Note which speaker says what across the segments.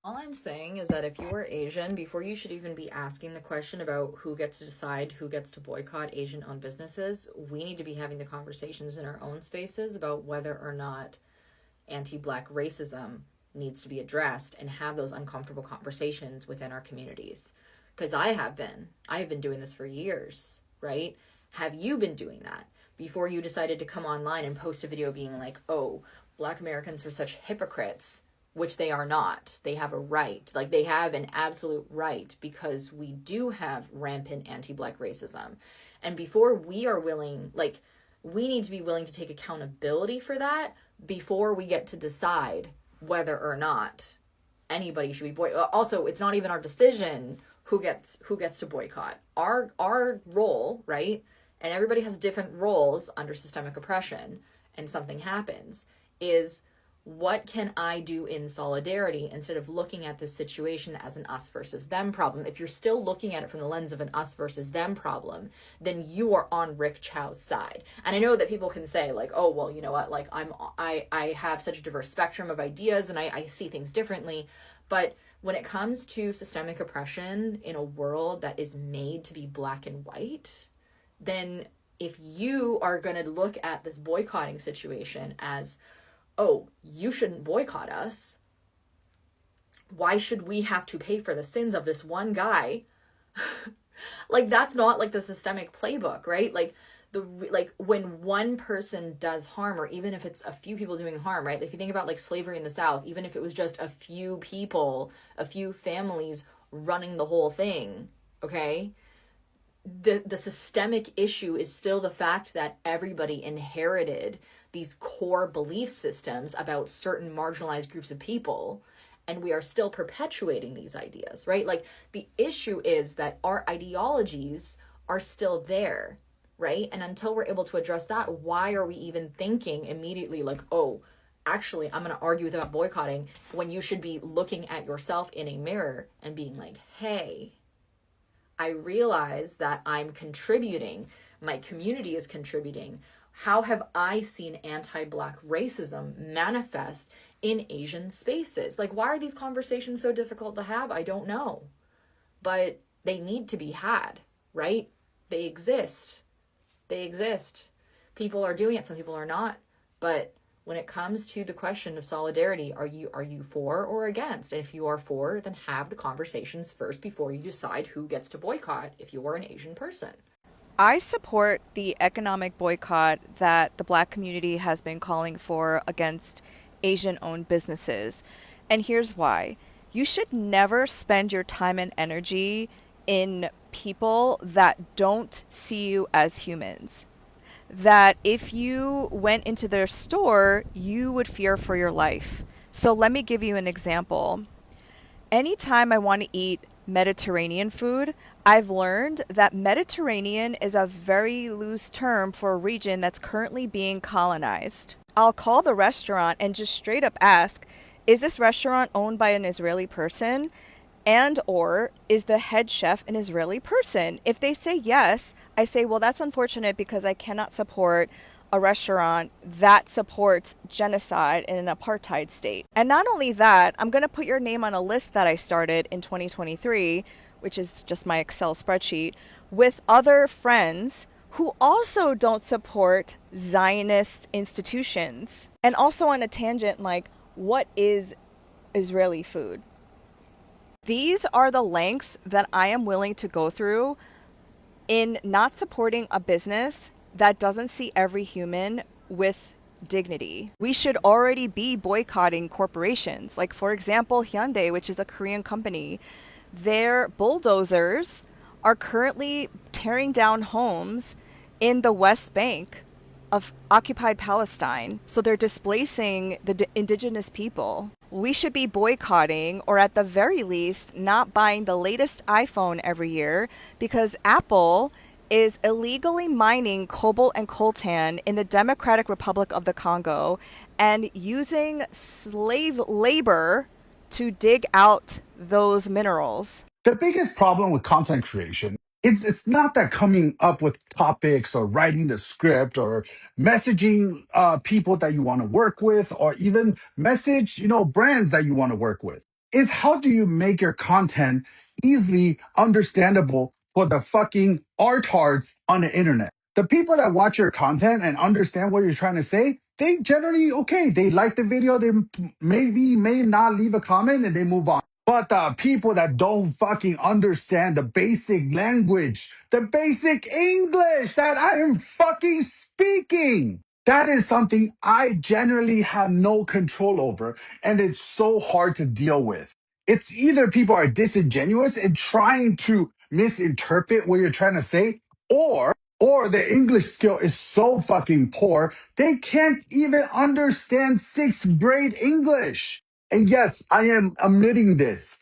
Speaker 1: All I'm saying is that if you are Asian, before you should even be asking the question about who gets to decide who gets to boycott Asian owned businesses, we need to be having the conversations in our own spaces about whether or not anti black racism needs to be addressed and have those uncomfortable conversations within our communities. Because I have been. I have been doing this for years, right? Have you been doing that before you decided to come online and post a video being like, oh, black Americans are such hypocrites? Which they are not. They have a right. Like, they have an absolute right because we do have rampant anti black racism. And before we are willing, like, we need to be willing to take accountability for that before we get to decide whether or not anybody should be also, it's not even our decision who gets to boycott. Our role, right? And everybody has different roles under systemic oppression, and something happens, is what can I do in solidarity instead of looking at this situation as an us versus them problem? If you're still looking at it from the lens of an us versus them problem, then you are on Rick Chow's side. And I know that people can say like, oh, well, you know what, like I have such a diverse spectrum of ideas and I see things differently. But when it comes to systemic oppression in a world that is made to be black and white, then if you are going to look at this boycotting situation as, oh, you shouldn't boycott us. Why should we have to pay for the sins of this one guy? Like, that's not like the systemic playbook, right? Like when one person does harm, or even if it's a few people doing harm, right? Like, if you think about like slavery in the South, even if it was just a few people, a few families running the whole thing, okay? The systemic issue is still the fact that everybody inherited these core belief systems about certain marginalized groups of people, and we are still perpetuating these ideas, right? Like, the issue is that our ideologies are still there, right? And until we're able to address that, why are we even thinking immediately like, oh, actually, I'm going to argue about boycotting, when you should be looking at yourself in a mirror and being like, hey, I realize that I'm contributing, my community is contributing. How have I seen anti-black racism manifest in Asian spaces? Like, why are these conversations so difficult to have? I don't know. But they need to be had, right? They exist. They exist. People are doing it, some people are not. But when it comes to the question of solidarity, are you for or against? And if you are for, then have the conversations first before you decide who gets to boycott if you are an Asian person.
Speaker 2: I support the economic boycott that the Black community has been calling for against Asian owned businesses. And here's why. You should never spend your time and energy in people that don't see you as humans. That if you went into their store, you would fear for your life. So let me give you an example. Anytime I want to eat Mediterranean food, I've learned that Mediterranean is a very loose term for a region that's currently being colonized. I'll call the restaurant and just straight up ask, is this restaurant owned by an Israeli person? And or is the head chef an Israeli person? If they say yes, I say, well, that's unfortunate because I cannot support a restaurant that supports genocide in an apartheid state. And not only that, I'm going to put your name on a list that I started in 2023, which is just my Excel spreadsheet, with other friends who also don't support Zionist institutions. And also on a tangent, like, what is Israeli food? These are the lengths that I am willing to go through in not supporting a business that doesn't see every human with dignity. We should already be boycotting corporations. Like, for example, Hyundai, which is a Korean company, their bulldozers are currently tearing down homes in the West Bank of occupied Palestine. So they're displacing the indigenous people. We should be boycotting, or at the very least, not buying the latest iPhone every year because Apple is illegally mining cobalt and coltan in the Democratic Republic of the Congo and using slave labor to dig out those minerals.
Speaker 3: The biggest problem with content creation is it's not that coming up with topics or writing the script or messaging people that you want to work with or even message brands that you want to work with. is how do you make your content easily understandable for the fucking artards on the internet? The people that watch your content and understand what you're trying to say, they generally okay. They like the video. They maybe may not leave a comment and they move on. But the people that don't fucking understand the basic language, the basic English that I am fucking speaking, that is something I generally have no control over. And it's so hard to deal with. It's either people are disingenuous and trying to misinterpret what you're trying to say, or their English skill is so fucking poor, they can't even understand sixth grade English. And yes, I am admitting this.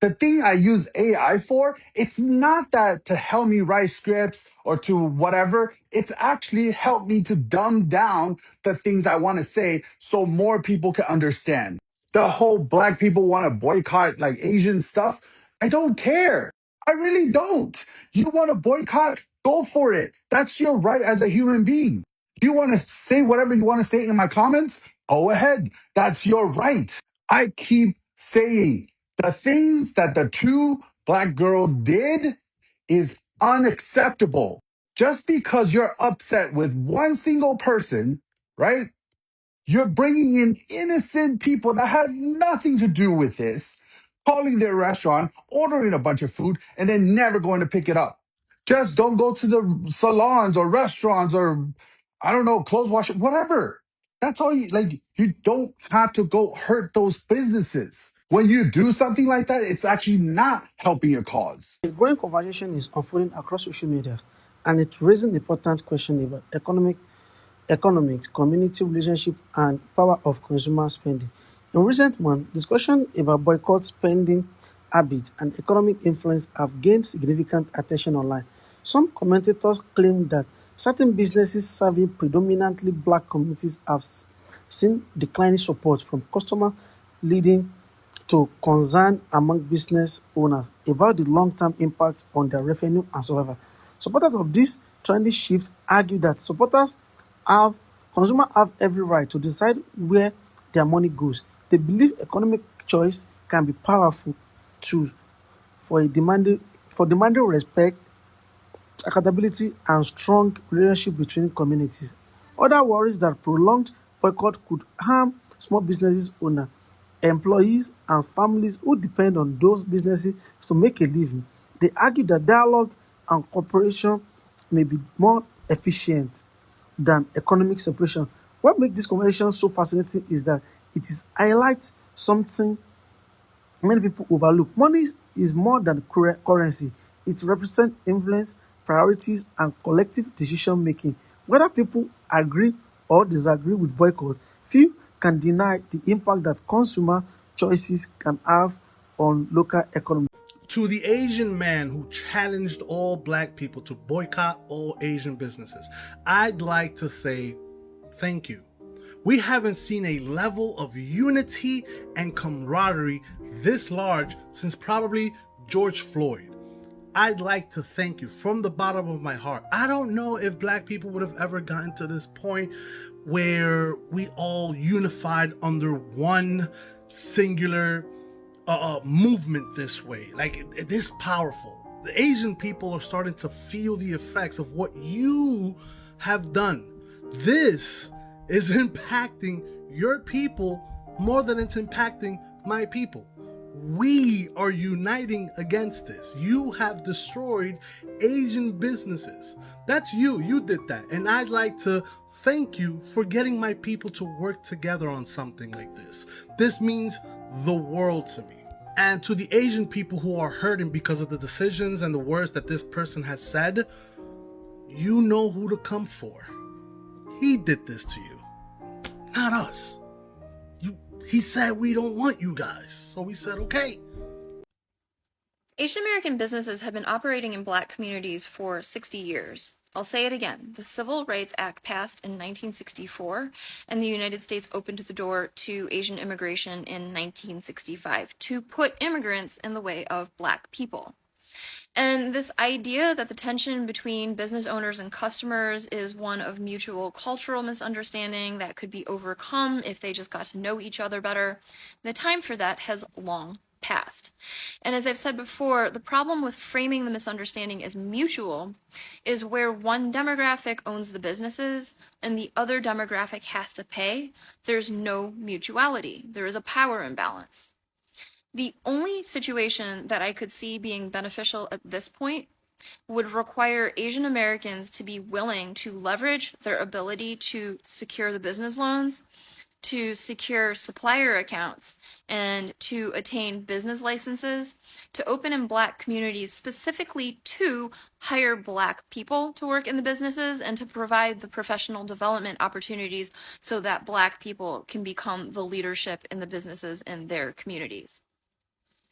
Speaker 3: The thing I use AI for, it's not that to help me write scripts or to whatever. It's actually helped me to dumb down the things I want to say so more people can understand. The whole black people want to boycott like Asian stuff. I don't care. I really don't. You want to boycott? Go for it. That's your right as a human being. You want to say whatever you want to say in my comments? Go ahead. That's your right. I keep saying the things that the two black girls did is unacceptable. Just because you're upset with one single person, right? You're bringing in innocent people that has nothing to do with this, calling their restaurant, ordering a bunch of food, and then never going to pick it up. Just don't go to the salons or restaurants or, I don't know, clothes wash, whatever. That's all you like. You don't have to go hurt those businesses. When you do something like that, it's actually not helping your cause.
Speaker 4: A growing conversation is unfolding across social media, and it raises an important question about economics, community relationship, and power of consumer spending. In recent months, discussion about boycott spending habits and economic influence have gained significant attention online. Some commentators claim that certain businesses serving predominantly black communities have seen declining support from customers, leading to concern among business owners about the long-term impact on their revenue and survival. Supporters of this trendy shift argue that have consumers have every right to decide where their money goes. They believe economic choice can be powerful tool for demanding respect, accountability, and strong relationship between communities. Other worries that prolonged boycott could harm small businesses owners, employees, and families who depend on those businesses to make a living. They argue that dialogue and cooperation may be more efficient than economic separation. What makes this conversation so fascinating is that it is highlights something many people overlook. Money is more than currency. It represents influence, priorities, and collective decision making. Whether people agree or disagree with boycott, few can deny the impact that consumer choices can have on local economy.
Speaker 5: To the Asian man who challenged all black people to boycott all Asian businesses, I'd like to say thank you. We haven't seen a level of unity and camaraderie this large since probably George Floyd. I'd like to thank you from the bottom of my heart. I don't know if black people would have ever gotten to this point where we all unified under one singular movement this way. Like, it is powerful. The Asian people are starting to feel the effects of what you have done. This is impacting your people more than it's impacting my people. We are uniting against this. You have destroyed Asian businesses. That's you. You did that. And I'd like to thank you for getting my people to work together on something like this. This means the world to me. And to the Asian people who are hurting because of the decisions and the words that this person has said, you know who to come for. He did this to you, not us. He said we don't want you guys, so we said okay.
Speaker 6: Asian American businesses have been operating in black communities for 60 years. I'll say it again. The Civil Rights Act passed in 1964, and the United States opened the door to Asian immigration in 1965 to put immigrants in the way of black people. And this idea that the tension between business owners and customers is one of mutual cultural misunderstanding that could be overcome if they just got to know each other better, the time for that has long passed. And as I've said before, the problem with framing the misunderstanding as mutual is where one demographic owns the businesses and the other demographic has to pay. There's no mutuality. There is a power imbalance. The only situation that I could see being beneficial at this point would require Asian Americans to be willing to leverage their ability to secure the business loans, to secure supplier accounts, and to attain business licenses, to open in Black communities specifically to hire Black people to work in the businesses and to provide the professional development opportunities so that Black people can become the leadership in the businesses in their communities.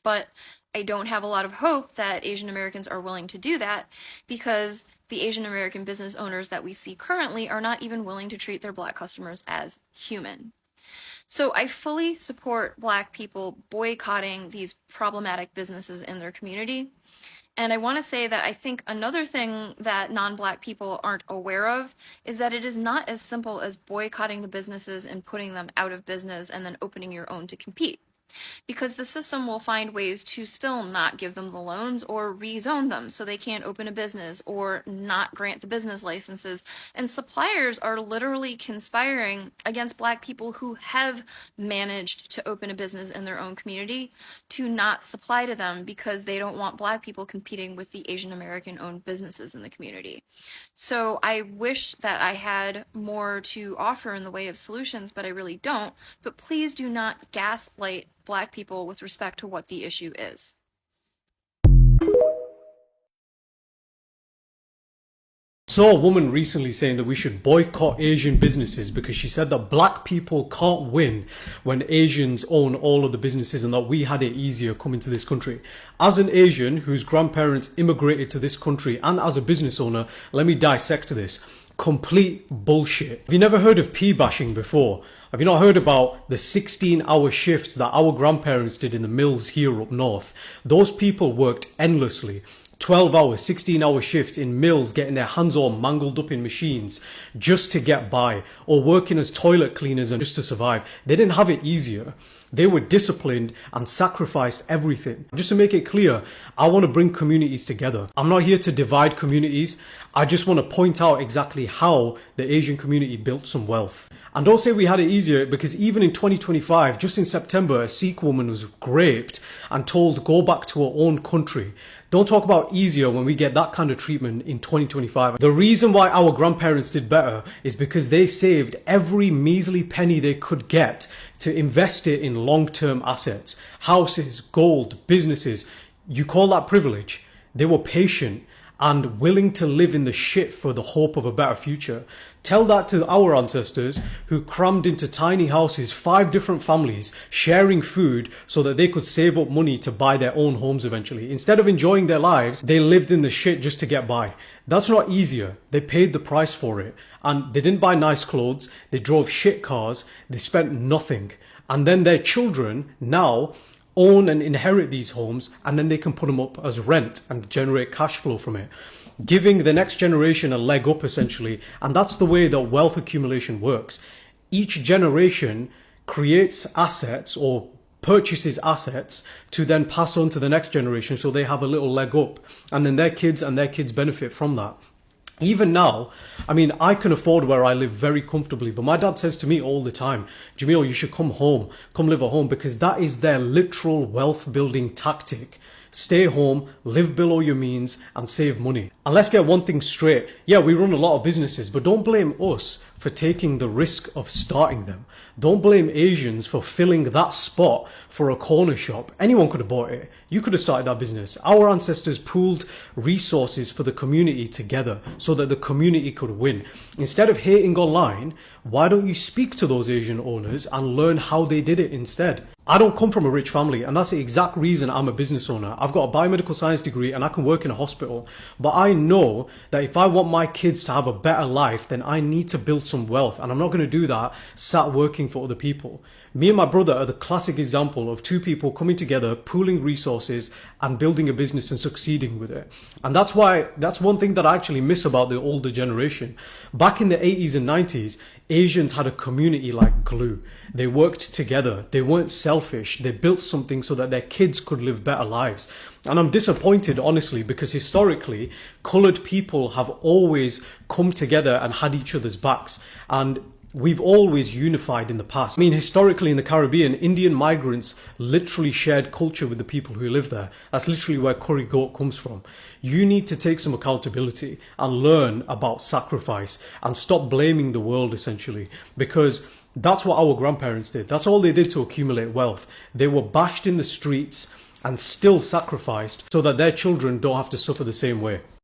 Speaker 6: But I don't have a lot of hope that Asian Americans are willing to do that because the Asian American business owners that we see currently are not even willing to treat their Black customers as human. So I fully support Black people boycotting these problematic businesses in their community. And I want to say that I think another thing that non-Black people aren't aware of is that it is not as simple as boycotting the businesses and putting them out of business and then opening your own to compete. Because the system will find ways to still not give them the loans or rezone them so they can't open a business or not grant the business licenses. And suppliers are literally conspiring against Black people who have managed to open a business in their own community to not supply to them because they don't want Black people competing with the Asian American owned businesses in the community. So I wish that I had more to offer in the way of solutions, but I really don't. But please do not gaslight Black people with respect to what the issue is.
Speaker 7: Saw a woman recently saying that we should boycott Asian businesses because she said that Black people can't win when Asians own all of the businesses and that we had it easier coming to this country. As an Asian whose grandparents immigrated to this country and as a business owner, let me dissect this. Complete bullshit. Have you never heard of P-bashing before? Have you not heard about the 16-hour shifts that our grandparents did in the mills here up north? Those people worked endlessly. 12 hours, 16-hour shifts in mills, getting their hands all mangled up in machines just to get by, or working as toilet cleaners and just to survive. They didn't have it easier. They were disciplined and sacrificed everything. Just to make it clear, I want to bring communities together. I'm not here to divide communities. I just want to point out exactly how the Asian community built some wealth. And don't say we had it easier, because even in 2025, just in September, a Sikh woman was raped and told go back to her own country. Don't talk about easier when we get that kind of treatment in 2025. The reason why our grandparents did better is because they saved every measly penny they could get to invest it in long-term assets, houses, gold, businesses. You call that privilege? They were patient and willing to live in the shit for the hope of a better future. Tell that to our ancestors who crammed into tiny houses, 5 different families, sharing food so that they could save up money to buy their own homes eventually. Instead of enjoying their lives, they lived in the shit just to get by. That's not easier. They paid the price for it. And they didn't buy nice clothes, they drove shit cars, they spent nothing. And then their children now own and inherit these homes, and then they can put them up as rent and generate cash flow from it, giving the next generation a leg up essentially. And that's the way that wealth accumulation works. Each generation creates assets or purchases assets to then pass on to the next generation, so they have a little leg up, and then their kids benefit from that. Even now, I mean, I can afford where I live very comfortably, but my dad says to me all the time, Jamil, you should come home, come live at home, because that is their literal wealth building tactic. Stay home, live below your means, and save money. And let's get one thing straight. Yeah, we run a lot of businesses, but don't blame us for taking the risk of starting them. Don't blame Asians for filling that spot for a corner shop. Anyone could have bought it. You could have started that business. Our ancestors pooled resources for the community together so that the community could win. Instead of hating online, why don't you speak to those Asian owners and learn how they did it instead? I don't come from a rich family, and that's the exact reason I'm a business owner. I've got a biomedical science degree and I can work in a hospital. But I know that if I want my kids to have a better life, then I need to build some wealth. And I'm not going to do that sat working for other people. Me and my brother are the classic example of two people coming together, pooling resources and building a business and succeeding with it. And that's one thing that I actually miss about the older generation. Back in the 80s and 90s, Asians had a community like glue. They worked together. They weren't selfish. They built something so that their kids could live better lives. And I'm disappointed, honestly, because historically, colored people have always come together and had each other's backs. And we've always unified in the past. I mean, historically in the Caribbean, Indian migrants literally shared culture with the people who live there. That's literally where curry goat comes from. You need to take some accountability and learn about sacrifice and stop blaming the world, essentially, because that's what our grandparents did. That's all they did to accumulate wealth. They were bashed in the streets and still sacrificed so that their children don't have to suffer the same way.